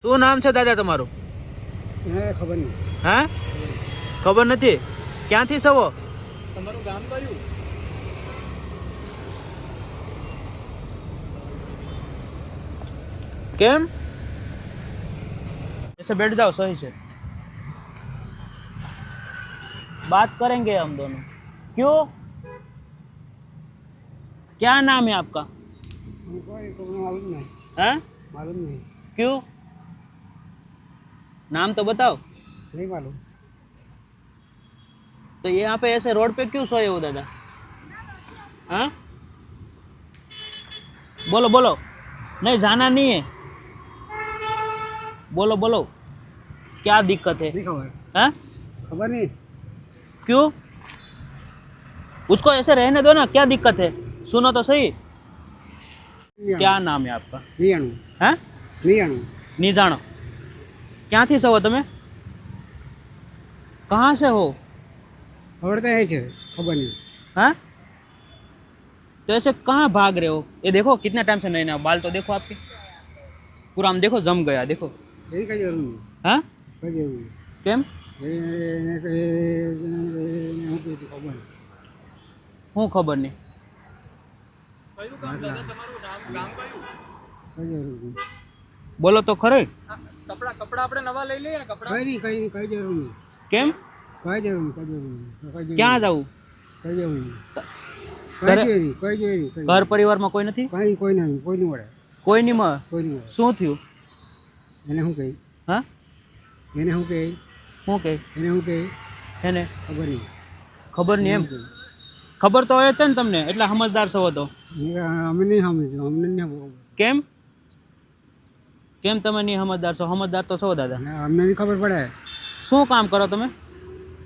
શું નામ છે દાદા તમારું? ખબર નહીં. હા, ખબર નથી. ક્યાંથી છો? તમારું ગામ કયું? કેમ? ऐसे बैठ जाओ, सही से बात करेंगे हम दोनों। क्यों? क्या नाम है आपका? हमको मालूम नहीं. हैं? मालूम नहीं. क्यों? नाम तो बताओ। नहीं मालूम. तो यहाँ पे ऐसे रोड पे क्यों सोए हो दादा? हाँ, बोलो बोलो। नहीं, जाना नहीं है। बोलो बोलो, क्या दिक्कत है? नहीं खबर. हाँ? खबर नहीं. क्यों? उसको ऐसे रहने दो ना, क्या दिक्कत है? सुनो तो सही। क्या नाम है आपका? नहीं आनू. हाँ? नहीं आनू. नहीं जानो। ક્યાંથી છો તમે? कहाँ से हो? खबर तो है छे. खबर नहीं. हाँ? तो ऐसे कहाँ भाग रहे हो? ये देखो कितने टाइम से नहीं ना, बाल तो देखो आपके पूरा, हम देखो जम गया देखो। यही कहीं जरूर नहीं. हाँ? कहीं जरूर नहीं. કેમ? ખબર નહીં. હું ખબર નહીં. કયું ગામ દાદા તમારું? ગામ કયું? કઈ જરૂર નહીં. બોલો તો ખરી. કપડા આપણે નવા લઈ લઈએ ને. કપડા કઈ જરૂર નહીં. કેમ? કઈ જરૂર નહીં. કઈ જરૂર નહીં. ક્યાં જાવું? કઈ જરૂર નહીં. ઘરે- કઈ જોઈ. ઘર પરિવારમાં કોઈ નથી? કોઈ નહીં. કોઈ નહીં મળે. કોઈ નહીં મળે? કોઈ નહીં મળે. શું થયું? એને શું કહી? હા, એને શું કહી? શું કહે એને શું કહી? એને? ખબર નહીં. ખબર નહીં એમ? ખબર તો હોય ને તમને, એટલે સમજદાર છો તો. અમે નહીં સમજ્યું. અમને નહીં ખબર. કેમ? કેમ તમે નહીં સમજદાર છો? સમજદાર તો છો દાદા. અમને નહીં ખબર પડે. શું કામ કરો તમે?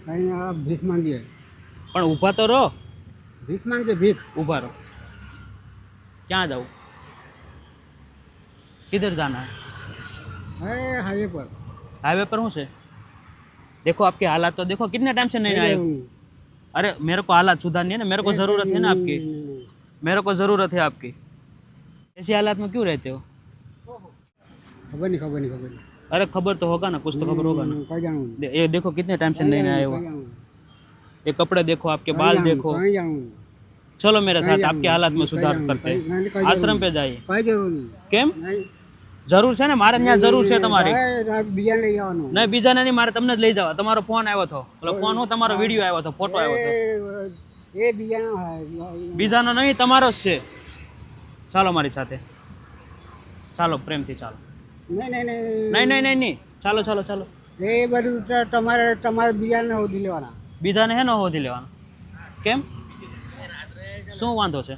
કઈ આ ભીખ માંગીએ. પણ ઊભા તો રહો. ભીખ માંગીએ. ભીખ. ऊपर हो, क्या जाओ? किधर जाना है? હે હાઈવે પર. हाईवे पर हूँ से। देखो आपके हालात तो देखो, कितने टाइम से नहीं आए। अरे मेरे को हालात सुधारनी है ना, मेरे को जरूरत है ना आपकी, मेरे को जरूरत है आपकी। ऐसी हालात में क्यों रहते हो? ખબર નહીં. ખબર નહીં. ખબર નહીં. अरे खबर तो होगा ना, कुछ तो खबर होगा ना। કઈ જાણવું. ये देखो कितने टाइम से नहीं आए हो। ये कपड़े देखो, आपके बाल देखो। કઈ જાણવું. चलो मेरे साथ, आपके हालात में सुधार करते हैं। आश्रम पे जाइए। કઈ જરૂર નહીં. કેમ? નહીં. જરૂર છે ને, મારે ત્યાં જરૂર છે તમારી. બીજા લઈ આવવાનું. નહીં, બીજાને નહીં, મારે તમને જ લઈ જવા. તમારો ફોન આવ્યો હતો, ઓલો ફોન હું, તમારો વિડીયો આવ્યો હતો, ફોટો આવ્યો હતો. એ બીજાનો બીજાનો નહીં, તમારો જ છે. ચાલો મારી સાથે, ચાલો પ્રેમથી ચાલો. નહીં નહીં નહીં નહીં નહીં નહીં નહીં, ચાલો ચાલો ચાલો. એ બધું તો તમારે બીજાને હોદી લેવાના. બીજાને હે ન હોધી લેવાનો. કેમ? શું વાંધો છે?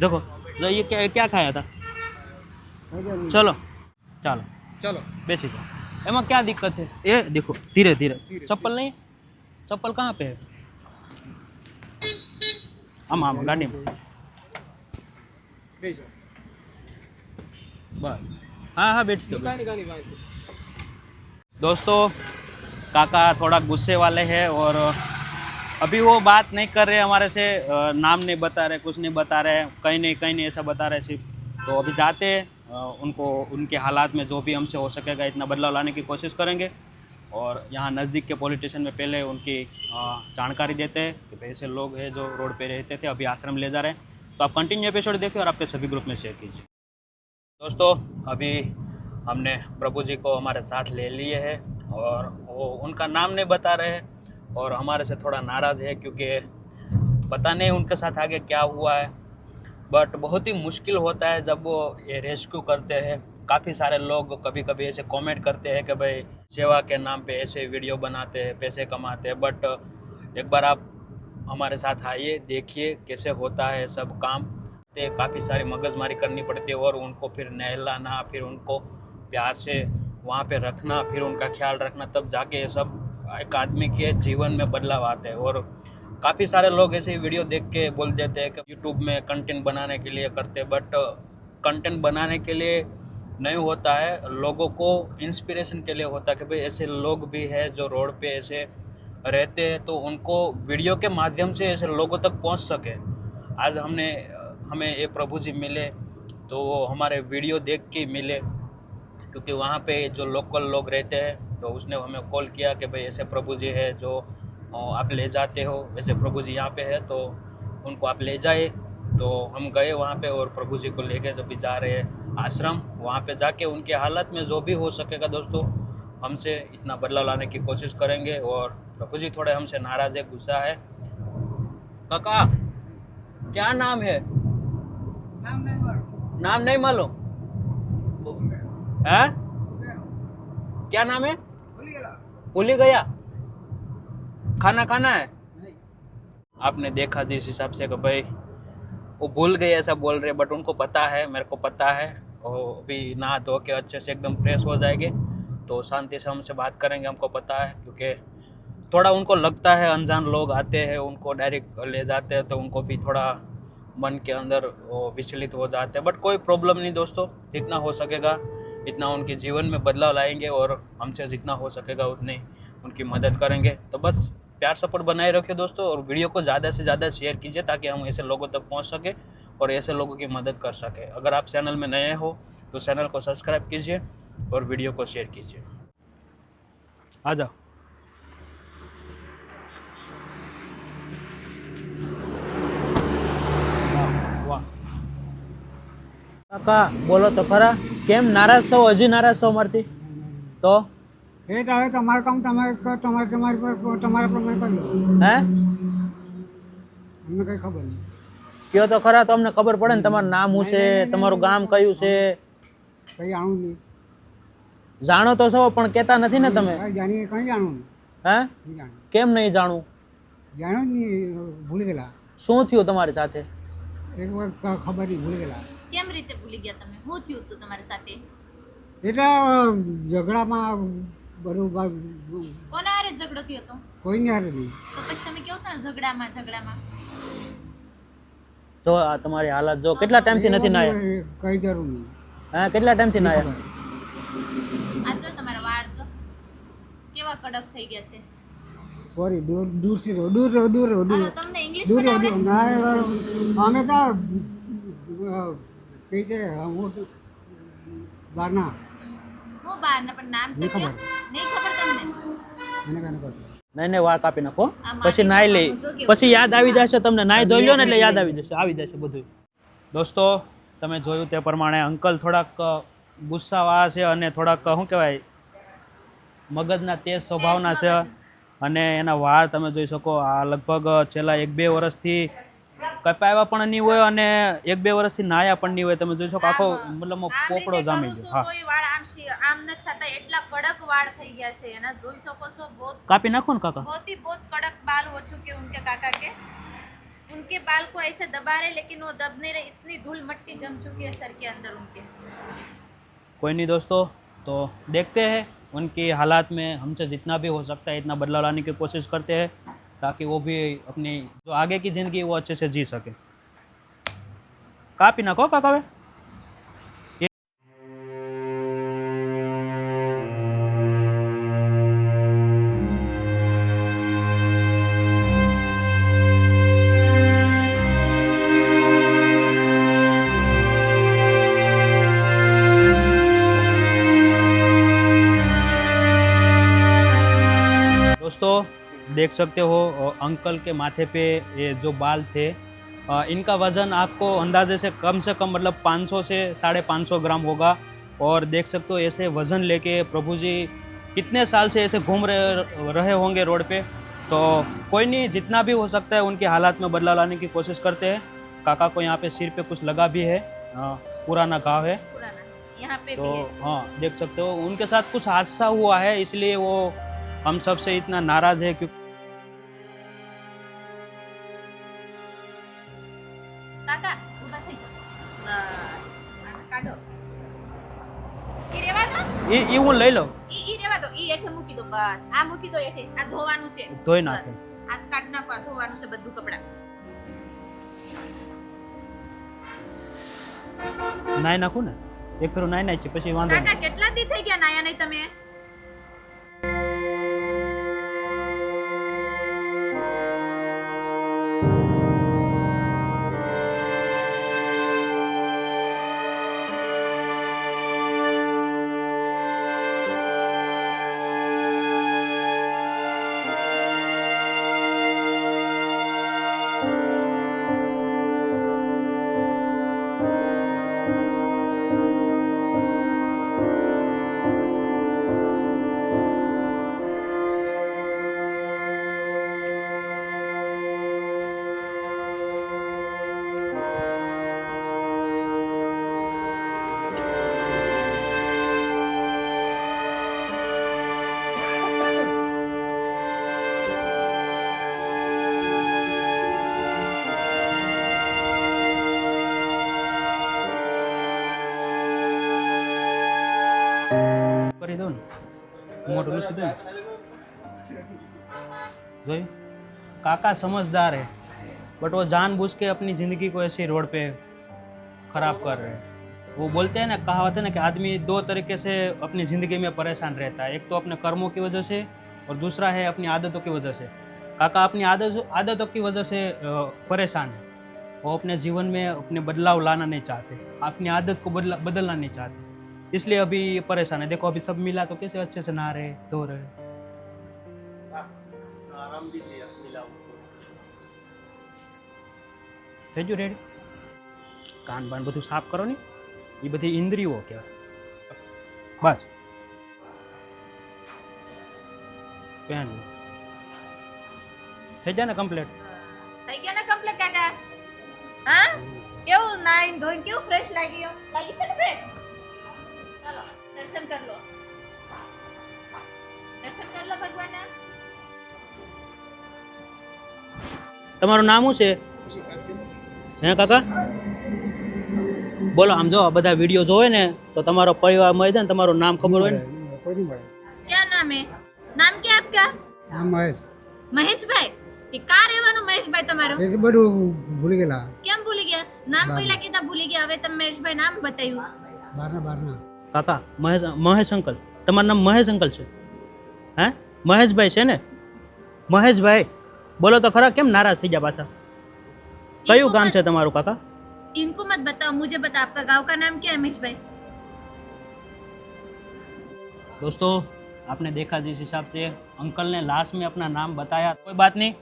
देखो जो ये क्या खाया था? चलो चलो ચલો. बेची जाओ। एमा क्या दिक्कत है? ये देखो धीरे धीरे, चप्पल नहीं, चप्पल कहाँ पे है? आम आम गाड़ी में બેજો. बस। हाँ हाँ बैठ दो। ગાની दोस्तों काका थोड़ा गुस्से वाले हैं और अभी वो बात नहीं कर रहे हमारे से, नाम नहीं बता रहे, कुछ नहीं बता रहे, कहीं नहीं ऐसा बता रहे सिर्फ। तो अभी जाते हैं, उनको उनके हालात में जो भी हमसे हो सकेगा इतना बदलाव लाने की कोशिश करेंगे। और यहाँ नज़दीक के पुलिस स्टेशन में पहले उनकी जानकारी देते हैं कि भाई ऐसे लोग हैं जो रोड पे रहते थे, अभी आश्रम ले जा रहे हैं। तो आप कंटिन्यू एपिसोड देखिए और आपके सभी ग्रुप में शेयर कीजिए। दोस्तों अभी हमने प्रभु जी को हमारे साथ ले लिए हैं और वो उनका नाम नहीं बता रहे हैं और हमारे से थोड़ा नाराज़ है, क्योंकि पता नहीं उनके साथ आगे क्या हुआ है। बट बहुत ही मुश्किल होता है जब वो ये रेस्क्यू करते हैं। काफ़ी सारे लोग कभी कभी ऐसे कमेंट करते हैं कि भाई सेवा के नाम पे ऐसे वीडियो बनाते हैं, पैसे कमाते हैं। बट एक बार आप हमारे साथ आइए, देखिए कैसे होता है सब काम। काफ़ी सारी मगजमारी करनी पड़ती है और उनको फिर नहलाना, फिर उनको प्यार से वहाँ पे रखना, फिर उनका ख्याल रखना, तब जाके ये सब एक आदमी के जीवन में बदलाव आते हैं। और काफ़ी सारे लोग ऐसे वीडियो देख के बोल देते हैं कि यूट्यूब में कंटेंट बनाने के लिए करते हैं, बट कंटेंट बनाने के लिए नहीं होता है, लोगों को इंस्पिरेशन के लिए होता है कि भाई ऐसे लोग भी हैं जो रोड पे ऐसे रहते हैं, तो उनको वीडियो के माध्यम से ऐसे लोगों तक पहुंच सके। आज हमें ये प्रभु जी मिले तो वो हमारे वीडियो देख के मिले, क्योंकि वहाँ पे जो लोकल लोग रहते हैं तो उसने हमें कॉल किया कि भाई ऐसे प्रभु जी है जो आप ले जाते हो, वैसे प्रभु जी यहाँ पे है तो उनको आप ले जाए। तो हम गए वहाँ पे और प्रभु जी को लेके जब भी जा रहे हैं आश्रम, वहाँ पे जाके उनके हालत में जो भी हो सकेगा दोस्तों हमसे इतना बदलाव लाने की कोशिश करेंगे। और प्रभु जी थोड़े हमसे नाराज़ है, गुस्सा है। काका क्या नाम है? नाम नहीं मालूम है? क्या नाम है? भूल ही गया। खाना खाना है? आपने देखा जिस हिसाब से कि भाई वो भूल गए ऐसा बोल रहे, बट उनको पता है, मेरे को पता है। और अभी नहा धो के अच्छे से एकदम फ्रेश हो जाएंगे तो शांति से हमसे बात करेंगे, हमको पता है। क्योंकि थोड़ा उनको लगता है अनजान लोग आते हैं उनको डायरेक्ट ले जाते हैं तो उनको भी थोड़ा मन के अंदर वो विचलित हो जाते हैं। बट कोई प्रॉब्लम नहीं दोस्तों, जितना हो सकेगा इतना उनके जीवन में बदलाव लाएंगे और हमसे जितना हो सकेगा उतनी उनकी मदद करेंगे। तो बस प्यार सपोर्ट बनाए रखिए दोस्तों, और वीडियो को ज़्यादा से ज़्यादा शेयर कीजिए ताकि हम ऐसे लोगों तक पहुंच सके और ऐसे लोगों की मदद कर सके। अगर आप चैनल में नए हो तो चैनल को सब्सक्राइब कीजिए और वीडियो को शेयर कीजिए। आ जाओ। वाह કાકા બોલો તો ખરા, કેમ નારાજ છો? હજી નારાજ છો મારથી? તો એ તો હવે તમારું કામ તમારે તમારી પર તમારા પ્રમાણે કરી હે અમને કંઈ ખબર નહીં. કયો તો ખરા, તો અમને ખબર પડે ને તમારું નામ શું છે, તમારું ગામ કયું છે? કંઈ જાણવું નહીં. જાણો તો છો પણ કહેતા નથી ને તમે? કંઈ જાણીએ કંઈ જાણવું નહીં. હે નહીં જાણવું. કેમ નહીં જાણવું? જાણ્યું જ નહીં, ભૂલી ગયેલા. શું થયું તમારી સાથે? એક વાર ખબર નહીં, ભૂલી ગયેલા. કેમ રીતે ભૂલી ગયા તમે? શું થયું હતું તમારી સાથે? એટલે ઝઘડામાં બધું કોના હારે ઝઘડો થયો હતો? કોઈને હારે નહીં. તો પછી તમે કહો છો ને ઝઘડામાં જો આ તમારી હાલત જો, કેટલા ટાઈમથી નથી નાયા? કંઈ જરૂર નહીં. હા, કેટલા ટાઈમથી નાયા? આ તો તમારા વાળ જો કેવા કડક થઈ ગયા છે. સોરી, દૂરથી રહો, દૂર રહો, દૂર રહો, દૂર હાલો, રહો. તમને ઇંગ્લિશ દૂર રહો, પણ દૂર. ના અમે તો કઈ છે બહારના હું બહાર ના પણ નામ તો નહીં કયો? ખબર. નહીં ખબર તમને? એને કાંઈ ખબર. નહીં નહીં, વાળ કાપી નાખો, આ પછી નાઈ લઈ, જો કેવું પછી યાદ આવી જશે તમને. નાઈ ધોઈ લો ને એટલે યાદ આવી જશે, આવી જશે બધું. દોસ્તો તમે જોયું તે પ્રમાણે અંકલ થોડાક ગુસ્સાવાળા છે અને થોડાક શું કહેવાય મગજના તેજ સ્વભાવના છે. અને એના વાળ તમે જોઈ શકો, આ લગભગ છેલ્લા 1-2 વર્ષથી કપાવ્યા પણ નહીં હોય અને 1-2 વર્ષથી નાયા પણ નહીં હોય. તમે જોઈ શકો આખો મતલબ પોપડો જામી ગયો. હા, કોઈ વાળ આમ નથી થતા, એટલા કડક વાળ થઈ ગયા છે. એના જોઈ શકો છો, बहुत કાપી નાખો ને કાકા. बहुत ही बहुत कड़क बाल हो चुके उनके काका के. उनके बाल को ऐसे दबा रहे लेकिन वो दब नहीं रहे, इतनी धूल मट्टी जम चुकी है सर के अंदर उनके. कोई नहीं दोस्तों, तो देखते हैं उनकी हालात में हमसे जितना भी हो सकता है इतना बदलाव लाने की कोशिश करते हैं ताकि वो भी अपनी जो आगे की ज़िंदगी वो अच्छे से जी सके. कापी नाखो काका भाई. दोस्तों देख सकते हो अंकल के माथे पे ये जो बाल थे, इनका वज़न आपको अंदाजे से कम मतलब 500 से 550 ग्राम होगा. और देख सकते हो ऐसे वज़न लेके प्रभु जी कितने साल से ऐसे घूम रहे होंगे रोड पे. तो कोई नहीं, जितना भी हो सकता है उनकी हालात में बदलाव लाने की कोशिश करते हैं. काका को यहाँ पे सिर पे कुछ लगा भी है, पुराना घाव है. पुराना यहाँ पे तो भी है. हाँ देख सकते हो उनके साथ कुछ हादसा हुआ है इसलिए वो हम सब से इतना नाराज है. क्योंकि કાકા ઊભા થઈ જાઓ. બસ કાઢો. ઈ રેવા દો. એ હું લઈ લઉં, ઈ રેવા દો. ઈ હેઠે મૂકી દો. બસ આ મૂકી દો હેઠે. આ ધોવાનું છે. ધોઈ બસ. નાખો. આ કાઢ નાખો. આ ધોવાનું છે બધું કપડાં. નાઈ નાખું ને એક ફેરું નાઈ નાખી પછી વાંધો કાકા નહીં. કેટલા દી થઈ ગયા નાયા નહીં તમે? કરી દો ને મોટું લૂસી દો ને જોઈ काका समझदार है बट वो जानबूझ के अपनी ज़िंदगी को ऐसे रोड पे खराब कर रहे हैं वो बोलते हैं ना कहावत है ना कि आदमी दो तरीके से अपनी ज़िंदगी में परेशान रहता है एक तो अपने कर्मों की वजह से और दूसरा है अपनी आदतों की वजह से काका अपनी आदतों की वजह से परेशान है वो अपने जीवन में अपने बदलाव लाना नहीं चाहते अपनी आदत को बदलना नहीं चाहते इसलिए अभी ये परेशान है देखो अभी सब मिला तो कैसे अच्छे से नहा रहे धो रहे आराम भी मिला થઈ ગયું રેડી કાન બાન બધું સાફ કરો ને એ બધી ઇન્દ્રિયો કહેવાય બસ પેન થઈ જાય ને કમ્પ્લીટ થઈ ગયા ને કમ્પ્લીટ કાકા હા કેવું નાઈન ધોઈને કેવું ફ્રેશ લાગી છે ને ફ્રેશ ચાલો દર્શન કર લો ભગવાનના તમારું નામ શું છે હે કાકા બોલો આમ જો આ બધા વિડીયો જોવે ને તો તમારો પરિવાર મળે છે ને તમારું નામ ખબર હોય ને કોઈ નહીં મળે क्या नाम है नाम क्या आपका નામ મહેશ महेश भाई ये का રહેવાનું મહેશ ભાઈ તમારું એ બધું ભૂલી ગયેલા કેમ ભૂલી ગયા નામ પહેલા કીધા ભૂલી ગયા હવે તમે મહેશ ભાઈ નામ બતાવ્યું બહારના કાકા મહેશ અંકલ તમારું નામ મહેશ અંકલ છે હે મહેશભાઈ છે ને મહેશભાઈ બોલો તો ખરા કેમ નારાજ થઈ ગયા પાછા કયું ગામ છે તમારું કાકા इनको मत बताओ मुझे बता आपका गांव का नाम क्या है महेश भाई दोस्तों आपने देखा जिस हिसाब से अंकल ने लास्ट में अपना नाम बताया कोई बात नहीं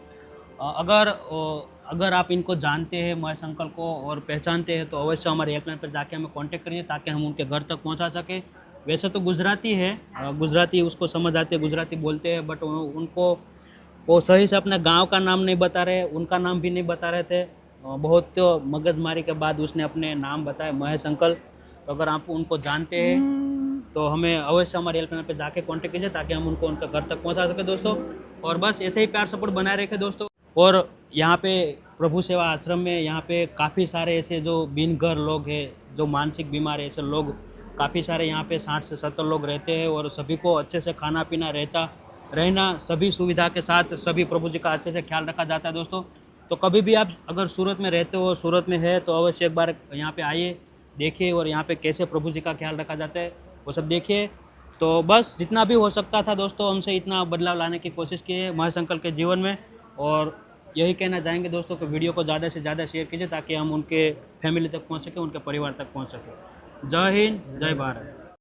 अगर आप इनको जानते हैं महेश अंकल को और पहचानते हैं तो अवश्य हमारे हेल्पलाइन पर जाके हमें कांटेक्ट करिए ताकि हम उनके घर तक पहुंचा सके वैसे तो गुजराती है गुजराती उसको समझ आती है गुजराती बोलते हैं बट उनको वो सही से अपने गांव का नाम नहीं बता रहे उनका नाम भी नहीं बता रहे थे बहुत मगजमारी के बाद उसने अपने नाम बताया महेश अंकल तो अगर आप उनको जानते हैं तो हमें अवश्य हमारे हेल्पलाइन पे जाके कांटेक्ट कीजिए ताकि हम उनको उनके घर तक पहुंचा सके दोस्तों और बस ऐसे ही प्यार सपोर्ट बनाए रखें दोस्तों और यहाँ पे प्रभु सेवा आश्रम में यहाँ पे काफ़ी सारे ऐसे जो बिनघर लोग हैं जो मानसिक बीमार है ऐसे लोग काफ़ी सारे यहाँ पे 60 से 70 लोग रहते हैं और सभी को अच्छे से खाना पीना रहना सभी सुविधा के साथ सभी प्रभु जी का अच्छे से ख्याल रखा जाता है दोस्तों तो कभी भी आप अगर सूरत में रहते हो सूरत में है तो अवश्य एक बार यहाँ पे आइए देखिए और यहाँ पे कैसे प्रभु जी का ख्याल रखा जाता है वो सब देखिए तो बस जितना भी हो सकता था दोस्तों हमसे इतना बदलाव लाने की कोशिश की है महेश अंकल के जीवन में और यही कहना चाहेंगे दोस्तों कि वीडियो को ज़्यादा से ज़्यादा शेयर कीजिए ताकि हम उनके फैमिली तक पहुँच सकें उनके परिवार तक पहुँच सकें जय हिंद जय भारत।